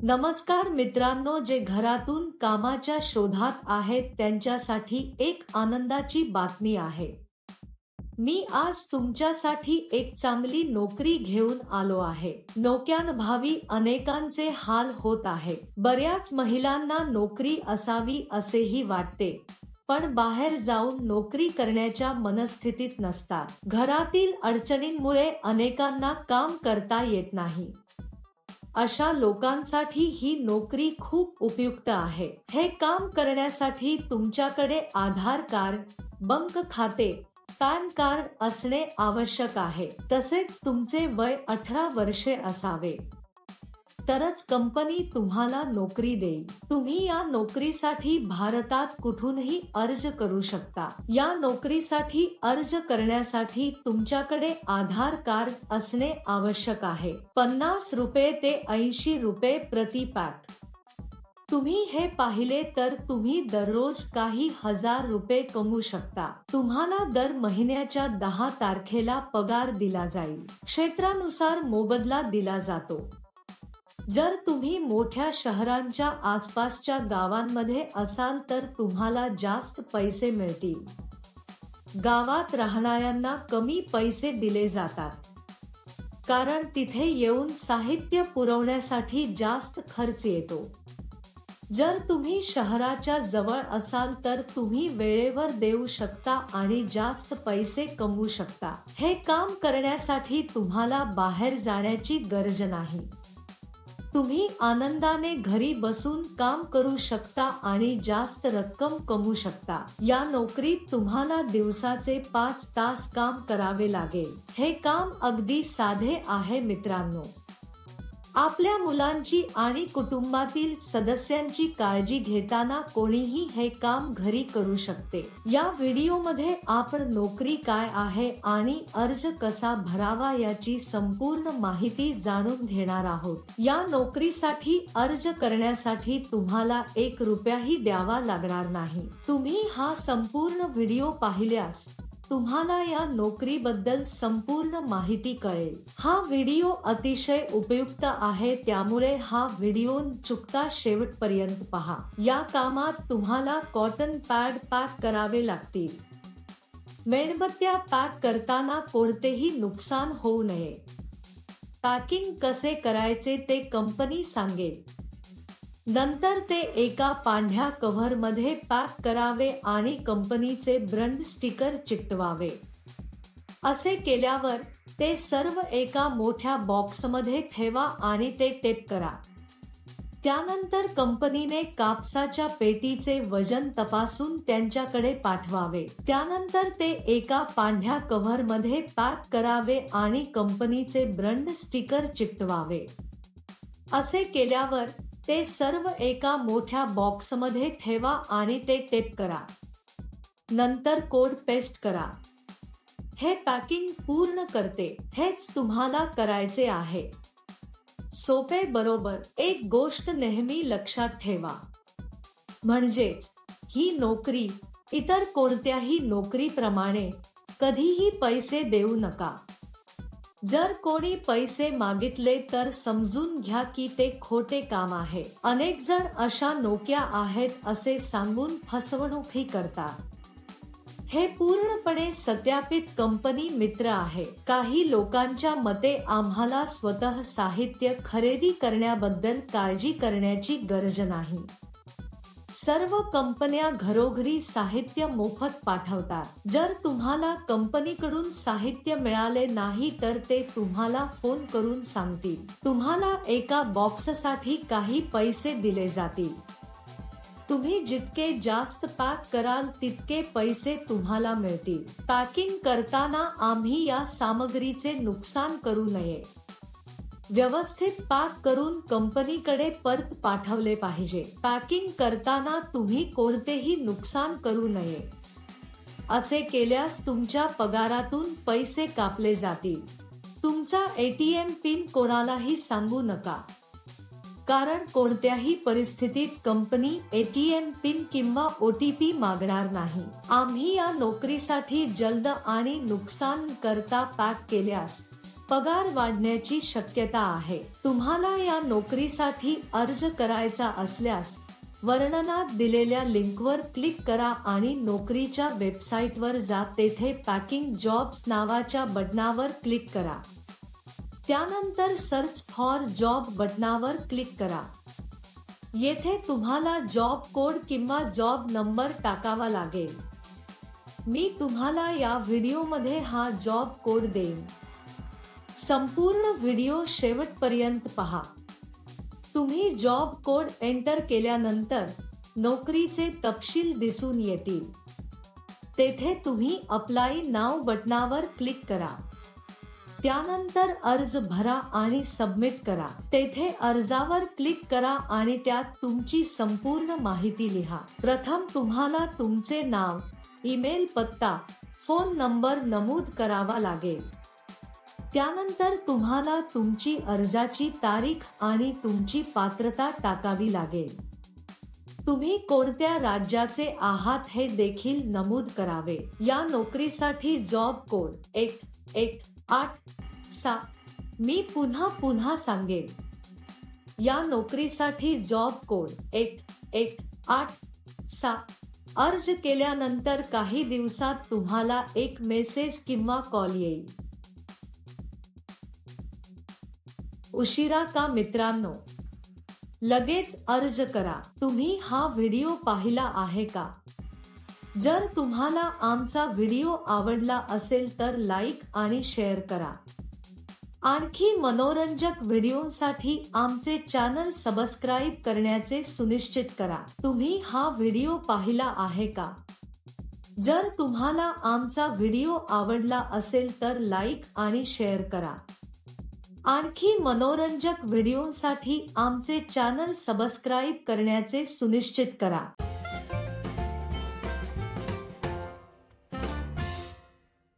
नमस्कार मित्रांनो, जे घरातून कामाच्या शोधात आहेत त्यांच्यासाठी एक आनंदाची बातमी आहे. मी आज तुमच्यासाठी एक चांगली नोकरी घेऊन आलो आहे. नोकऱ्यांअभावी अनेकांचे हाल होत आहेत. बऱ्याच महिलांना नोकरी असावी असेही वाटते, पण बाहेर जाऊन नोकरी करण्याच्या मनस्थितीत नसतात. घरातील अडचणींमुळे अनेकांना काम करता येत नाही. अशा लोकांसाठी ही नोकरी खूप उपयुक्त आहे. हे काम करण्यासाठी तुमच्याकडे आधार कार्ड, बँक खाते, पॅन कार्ड असणे आवश्यक आहे. तसेच तुमचे वय 18 वर्षे असावे, तरच कंपनी तुम्हाला नोकरी देईल. तुम्ही या नोकरीसाठी भारतात कुठूनही अर्ज करू शकता. या नोकरीसाठी अर्ज करण्यासाठी तुमच्याकडे आधार कार्ड असणे आवश्यक आहे. 50 रुपये ते 80 रुपये प्रति पॅक. तुम्ही हे पाहिले तर तुम्ही दररोज काही हजार रुपये कमवू शकता. तुम्हाला दर महिन्याच्या 10 तारखेला पगार दिला जाईल. क्षेत्रानुसार मोबदला दिला जातो. जर तुम्ही मोठ्या शहरांच्या आसपासच्या गावांमध्ये असाल तर तुम्हाला जास्त पैसे मिळतील. गावात राहणाऱ्यांना कमी पैसे दिले जातात, कारण तिथे येऊन साहित्य पुरवण्यासाठी जास्त खर्च येतो. जर तुम्ही शहराच्या जवळ असाल तर तुम्ही वेळेवर देऊ शकता आणि जास्त पैसे कमवू शकता. हे काम करण्यासाठी तुम्हाला बाहेर जाण्याची गरज नाही. तुम्ही आनंदाने घरी बसून काम करू शकता आणि जास्त रक्कम कमवू शकता. या नोकरीत तुम्हाला दिवसाचे 5 तास काम करावे लागेल. हे काम अगदी साधे आहे मित्रांनो. आपल्या मुलांची आणि कुटुंबातील सदस्यांची काळजी घेताना कोणीही हे काम घरी करू शकते. या व्हिडिओमध्ये आपण नोकरी काय आहे आणि अर्ज कसा भरावा याची संपूर्ण माहिती जाणून घेणार आहोत. या नोकरीसाठी अर्ज करण्यासाठी तुम्हाला 1 रुपयाही द्यावा लागणार नाही. तुम्ही हा संपूर्ण व्हिडिओ पाहिल्यास तुम्हाला या नोकरीबद्दल संपूर्ण माहिती कळेल. हा व्हिडिओ अतिशय उपयुक्त आहे, त्यामुळे हा व्हिडिओ न चुकता शेवटपर्यंत पहा. या कामात तुम्हाला कॉटन पॅड पॅक करावे लागतील. मेणबत्त्या पॅक करताना कोणतेही नुकसान होऊ नये. पॅकिंग कसे करायचे ते कंपनी सांगेल. नंतर ते एका पांढऱ्या कव्हरमध्ये पॅक करावे आणि कंपनीचे ब्रँड स्टिकर चिकटवावे. असे केल्यावर ते सर्व एका मोठ्या बॉक्समध्ये ठेवा आणि ते टेप करा. त्यानंतर कंपनीने कापसाच्या पेटीचे वजन तपासून त्यांच्याकडे पाठवावे. त्यानंतर ते एका पांढऱ्या कव्हरमध्ये पॅक करावे आणि कंपनीचे ब्रँड स्टिकर चिकटवावे. असे केल्यावर ते सर्व एका मोठ्या बॉक्समध्ये ठेवा आणि ते टेप करा. नंतर कोड पेस्ट करा. हे पॅकिंग पूर्ण करते. हेच तुम्हाला करायचे आहे. सोपे बरोबर. एक गोष्ट नेहमी लक्षात ठेवा, म्हणजेच ही नोकरी इतर कोणत्याही नोकरीप्रमाणे कधीही पैसे देऊ नका. जर कोणी पैसे मागितले तर समजून घ्या की ते खोटे काम आहे. अनेक जण अशा नोकऱ्या आहेत असे सांगून फसवणूकही करतात. हे पूर्णपणे सत्यापित कंपनी मित्र आहे. काही लोकांच्या मते आम्हाला स्वतः साहित्य खरेदी करण्याबद्दल काळजी करण्याची गरज नाही. सर्व कंपन्या घरोघरी साहित्य मोफत पाठवतात. जर तुम्हाला कंपनीकडून साहित्य मिळाले नाही तर ते तुम्हाला फोन करून सांगतील. तुम्हाला एका बॉक्ससाठी काही पैसे दिले जातील. तुम्ही जितके जास्त पॅक कराल तितके पैसे तुम्हाला मिळतील. पॅकिंग करताना आम्ही या सामग्रीचे नुकसान करू नये. व्यवस्थित पॅक करून कंपनीकडे परत पाठवले पाहिजे. पॅकिंग करताना तुम्ही कोणतेही नुकसान करू नये. असे केल्यास तुमच्या पगारातून पैसे कापले जातील. तुमचा ATM पिन कोणालाही सांगू नका, कारण कोणत्याही परिस्थितीत कंपनी ATM पिन किंवा OTP मागणार नाही. आम्ही या नोकरीसाठी जलद आणि नुकसान करता पॅक केल्यास पगार वाढण्याची शक्यता आहे। तुम्हाला या नोकरीसाठी अर्ज करायचा असल्यास वर्णनात दिलेल्या लिंकवर क्लिक करा आणि नोकरीच्या वेबसाईटवर जा। तेथे पॅकिंग जॉब्स नावाच्या बटनावर क्लिक करा। त्यानंतर सर्च फॉर जॉब बटनावर क्लिक करा। येथे तुम्हाला जॉब कोड किंवा जॉब नंबर टाकावा लागेल। मी तुम्हाला या व्हिडिओमध्ये हा जॉब कोड देईन। संपूर्ण व्हिडिओ शेवटपर्यंत पहा। तुम्ही जॉब कोड एंटर केल्यानंतर नोकरीचे तपशील दिसून येतील। तेथे तुम्ही अप्लाय नाव बटनावर क्लिक करा। त्यानंतर अर्ज भरा आणि सबमिट करा। तेथे अर्जावर क्लिक करा आणि त्यात तुमची संपूर्ण माहिती लिहा। प्रथम तुम्हाला तुमचे नाव, ईमेल पत्ता, फोन नंबर नमूद करावा लागेल। त्यानंतर तुम्हाला तुमची अर्जाची तारीख आणि तुमची पात्रता टाकावी लागेल। तुम्ही कोणत्या राज्याचे आहात हे देखील नमूद करावे। या नोकरीसाठी जॉब कोड 1187। मी पुन्हा सांगेन। या नोकरीसाठी जॉब कोड 1187। अर्ज केल्यानंतर काही दिवसात तुम्हाला एक मेसेज किंवा कॉल येईल। उशिरा का मित्रांनो? लगेच अर्ज करा। तुम्ही हा व्हिडिओ पाहिला आहे का? जर तुम्हाला आमचा व्हिडिओ आवडला असेल तर लाईक आणि शेअर करा। आणखी मनोरंजक व्हिडिओसाठी आमचे चॅनल सबस्क्राईब करण्याचे सुनिश्चित करा। तुम्ही हा व्हिडिओ पाहिला आहे का? जर तुम्हाला आमचा व्हिडिओ आवडला असेल तर लाईक आणि शेअर करा। आणखी मनोरंजक व्हिडिओसाठी आमचे चॅनल सबस्क्राईब करण्याचे सुनिश्चित करा।